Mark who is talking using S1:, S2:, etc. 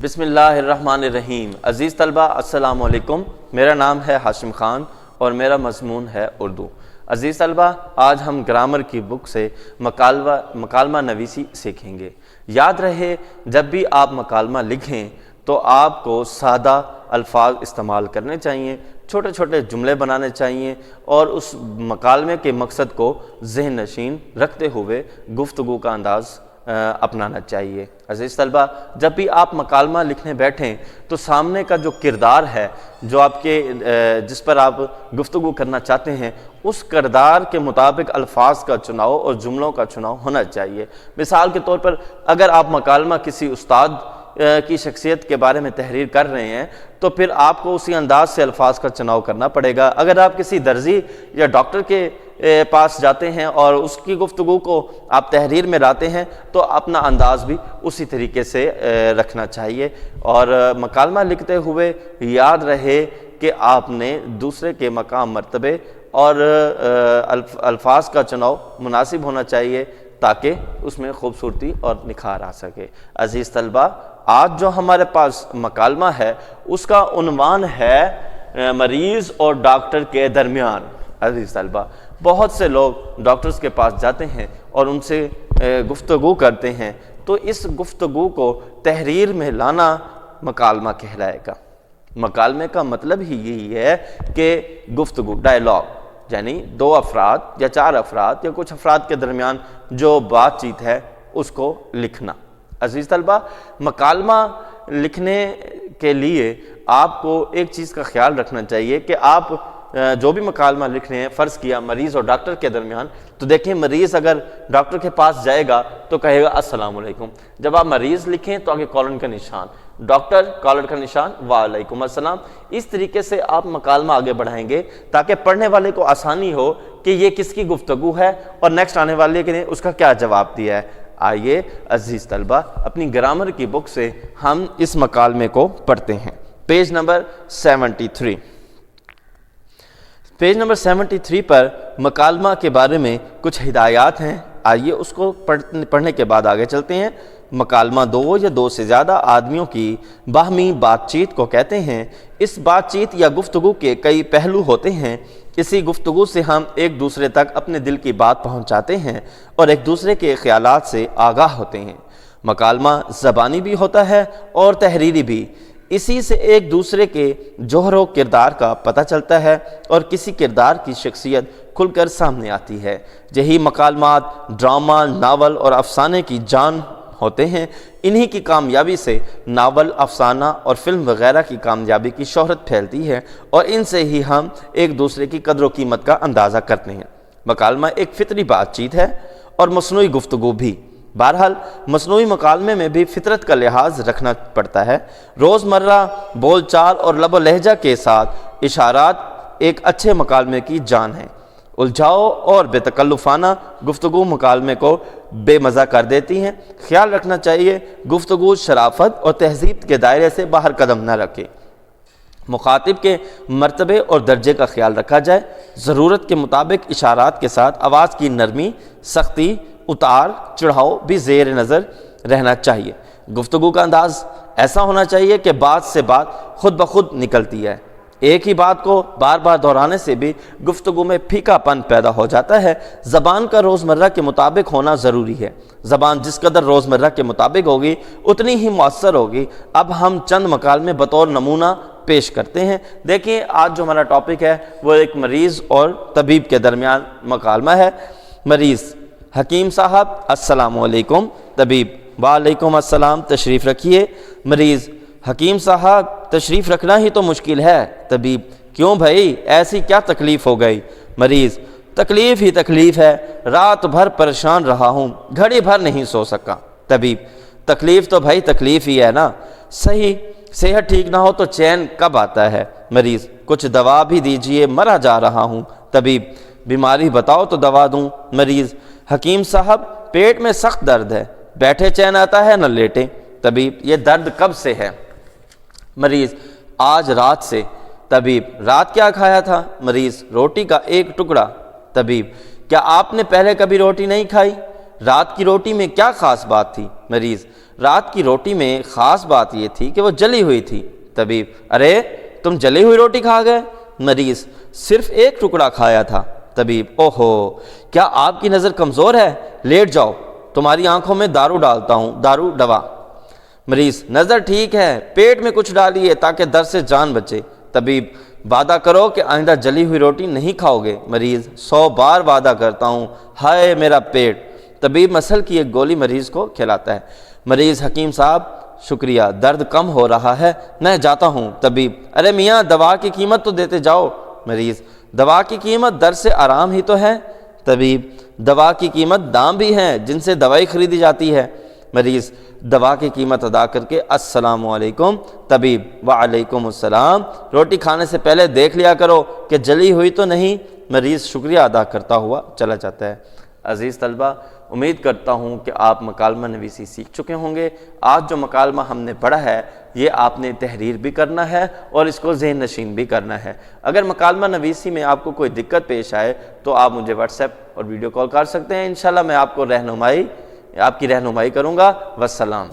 S1: بسم اللہ الرحمن الرحیم۔ عزیز طلبہ السلام علیکم، میرا نام ہے ہاشم خان اور میرا مضمون ہے اردو۔ عزیز طلبہ، آج ہم گرامر کی بک سے مکالمہ نویسی سیکھیں گے۔ یاد رہے، جب بھی آپ مکالمہ لکھیں تو آپ کو سادہ الفاظ استعمال کرنے چاہیے، چھوٹے چھوٹے جملے بنانے چاہیے اور اس مکالمے کے مقصد کو ذہن نشین رکھتے ہوئے گفتگو کا انداز اپنانا چاہیے۔ عزیز طلبہ، جب بھی آپ مکالمہ لکھنے بیٹھیں تو سامنے کا جو کردار ہے، جو آپ کے جس پر آپ گفتگو کرنا چاہتے ہیں، اس کردار کے مطابق الفاظ کا چناؤ اور جملوں کا چناؤ ہونا چاہیے۔ مثال کے طور پر، اگر آپ مکالمہ کسی استاد کی شخصیت کے بارے میں تحریر کر رہے ہیں تو پھر آپ کو اسی انداز سے الفاظ کا چناؤ کرنا پڑے گا۔ اگر آپ کسی درزی یا ڈاکٹر کے پاس جاتے ہیں اور اس کی گفتگو کو آپ تحریر میں لاتے ہیں تو اپنا انداز بھی اسی طریقے سے رکھنا چاہیے۔ اور مکالمہ لکھتے ہوئے یاد رہے کہ آپ نے دوسرے کے مقام مرتبے اور الفاظ کا چناؤ مناسب ہونا چاہیے تاکہ اس میں خوبصورتی اور نکھار آ سکے۔ عزیز طلبہ، آج جو ہمارے پاس مکالمہ ہے اس کا عنوان ہے مریض اور ڈاکٹر کے درمیان۔ عزیز طلبہ، بہت سے لوگ ڈاکٹرز کے پاس جاتے ہیں اور ان سے گفتگو کرتے ہیں، تو اس گفتگو کو تحریر میں لانا مکالمہ کہلائے گا۔ مکالمے کا مطلب ہی یہی ہے کہ گفتگو، ڈائلاگ، یعنی دو افراد یا چار افراد یا کچھ افراد کے درمیان جو بات چیت ہے اس کو لکھنا۔ عزیز طلبہ، مکالمہ لکھنے کے لیے آپ کو ایک چیز کا خیال رکھنا چاہیے کہ آپ جو بھی مکالمہ لکھ رہے ہیں، فرض کیا مریض اور ڈاکٹر کے درمیان، تو دیکھیں مریض اگر ڈاکٹر کے پاس جائے گا تو کہے گا السلام علیکم۔ جب آپ مریض لکھیں تو آگے کالن کا نشان، ڈاکٹر کالر کا نشان وعلیکم السلام۔ اس طریقے سے آپ مکالمہ آگے بڑھائیں گے تاکہ پڑھنے والے کو آسانی ہو کہ یہ کس کی گفتگو ہے اور نیکسٹ آنے والے کے نے اس کا کیا جواب دیا ہے۔ آئیے عزیز طلبہ، اپنی گرامر کی بک سے ہم اس مکالمے کو پڑھتے ہیں۔ Page number 73۔ پیج نمبر 73 پر مکالمہ کے بارے میں کچھ ہدایات ہیں، آئیے اس کو پڑھنے کے بعد آگے چلتے ہیں۔ مکالمہ دو یا دو سے زیادہ آدمیوں کی باہمی بات چیت کو کہتے ہیں۔ اس بات چیت یا گفتگو کے کئی پہلو ہوتے ہیں۔ اسی گفتگو سے ہم ایک دوسرے تک اپنے دل کی بات پہنچاتے ہیں اور ایک دوسرے کے خیالات سے آگاہ ہوتے ہیں۔ مکالمہ زبانی بھی ہوتا ہے اور تحریری بھی۔ اسی سے ایک دوسرے کے جوہر و کردار کا پتہ چلتا ہے اور کسی کردار کی شخصیت کھل کر سامنے آتی ہے۔ یہی مکالمات، ڈرامہ، ناول اور افسانے کی جان ہوتے ہیں۔ انہی کی کامیابی سے ناول، افسانہ اور فلم وغیرہ کی کامیابی کی شہرت پھیلتی ہے اور ان سے ہی ہم ایک دوسرے کی قدر و قیمت کا اندازہ کرتے ہیں۔ مکالمہ ایک فطری بات چیت ہے اور مصنوعی گفتگو بھی۔ بہرحال مصنوعی مکالمے میں بھی فطرت کا لحاظ رکھنا پڑتا ہے۔ روزمرہ بول چال اور لب و لہجہ کے ساتھ اشارات ایک اچھے مکالمے کی جان ہیں۔ الجھاؤ اور بے تکلفانہ گفتگو مکالمے کو بے مزہ کر دیتی ہیں۔ خیال رکھنا چاہیے گفتگو شرافت اور تہذیب کے دائرے سے باہر قدم نہ رکھے۔ مخاطب کے مرتبے اور درجے کا خیال رکھا جائے۔ ضرورت کے مطابق اشارات کے ساتھ آواز کی نرمی، سختی، اتار چڑھاؤ بھی زیر نظر رہنا چاہیے۔ گفتگو کا انداز ایسا ہونا چاہیے کہ بات سے بات خود بخود نکلتی ہے۔ ایک ہی بات کو بار بار دہرانے سے بھی گفتگو میں پھیکا پن پیدا ہو جاتا ہے۔ زبان کا روزمرہ کے مطابق ہونا ضروری ہے۔ زبان جس قدر روزمرہ کے مطابق ہوگی اتنی ہی مؤثر ہوگی۔ اب ہم چند مکالمے بطور نمونہ پیش کرتے ہیں۔ دیکھیں، آج جو ہمارا ٹاپک ہے وہ ایک مریض اور طبیب کے درمیان مکالمہ ہے۔ مریض: حکیم صاحب السلام علیکم۔ طبیب: وعلیکم السلام، تشریف رکھیے۔ مریض: حکیم صاحب تشریف رکھنا ہی تو مشکل ہے۔ طبیب: کیوں بھائی، ایسی کیا تکلیف ہو گئی؟ مریض: تکلیف ہی تکلیف ہے، رات بھر پریشان رہا ہوں، گھڑی بھر نہیں سو سکا۔ طبیب: تکلیف تو بھائی تکلیف ہی ہے نا، صحیح صحت ٹھیک نہ ہو تو چین کب آتا ہے؟ مریض: کچھ دوا بھی دیجئے، مرا جا رہا ہوں۔ طبیب: بیماری بتاؤ تو دوا دوں۔ مریض: حکیم صاحب پیٹ میں سخت درد ہے، بیٹھے چین آتا ہے نہ لیٹے۔ طبیب: یہ درد کب سے ہے؟ مریض: آج رات سے۔ طبیب: رات کیا کھایا تھا؟ مریض: روٹی کا ایک ٹکڑا۔ طبیب: کیا آپ نے پہلے کبھی روٹی نہیں کھائی؟ رات کی روٹی میں کیا خاص بات تھی؟ مریض: رات کی روٹی میں خاص بات یہ تھی کہ وہ جلی ہوئی تھی۔ طبیب: ارے تم جلی ہوئی روٹی کھا گئے؟ مریض: صرف ایک ٹکڑا کھایا تھا۔ طبیب: اوہو، کیا آپ کی نظر کمزور ہے؟ لیٹ جاؤ، تمہاری آنکھوں میں دارو ڈالتا ہوں، دارو دوا۔ مریض: نظر ٹھیک ہے، پیٹ میں کچھ ڈالیے تاکہ درد سے جان بچے۔ طبیب: وعدہ کرو کہ آئندہ جلی ہوئی روٹی نہیں کھاؤ گے۔ مریض: 100 بار وعدہ کرتا ہوں، ہائے میرا پیٹ۔ طبیب مسل کی ایک گولی مریض کو کھلاتا ہے۔ مریض: حکیم صاحب شکریہ، درد کم ہو رہا ہے، میں جاتا ہوں۔ طبیب: ارے میاں، دوا کی قیمت تو دیتے جاؤ۔ مریض: دوا کی قیمت درد سے آرام ہی تو ہے۔ طبیب: دوا کی قیمت دام بھی ہیں جن سے دوائی خریدی جاتی ہے۔ مریض دوا کی قیمت ادا کر کے السلام علیکم۔ طبیب: وعلیکم السلام، روٹی کھانے سے پہلے دیکھ لیا کرو کہ جلی ہوئی تو نہیں۔ مریض شکریہ ادا کرتا ہوا چلا جاتا ہے۔ عزیز طلبہ، امید کرتا ہوں کہ آپ مکالمہ نویسی سیکھ چکے ہوں گے۔ آج جو مکالمہ ہم نے پڑھا ہے یہ آپ نے تحریر بھی کرنا ہے اور اس کو ذہن نشین بھی کرنا ہے۔ اگر مکالمہ نویسی میں آپ کو کوئی دقت پیش آئے تو آپ مجھے واٹس ایپ اور ویڈیو کال کر سکتے ہیں، انشاءاللہ میں آپ کی رہنمائی کروں گا۔ والسلام۔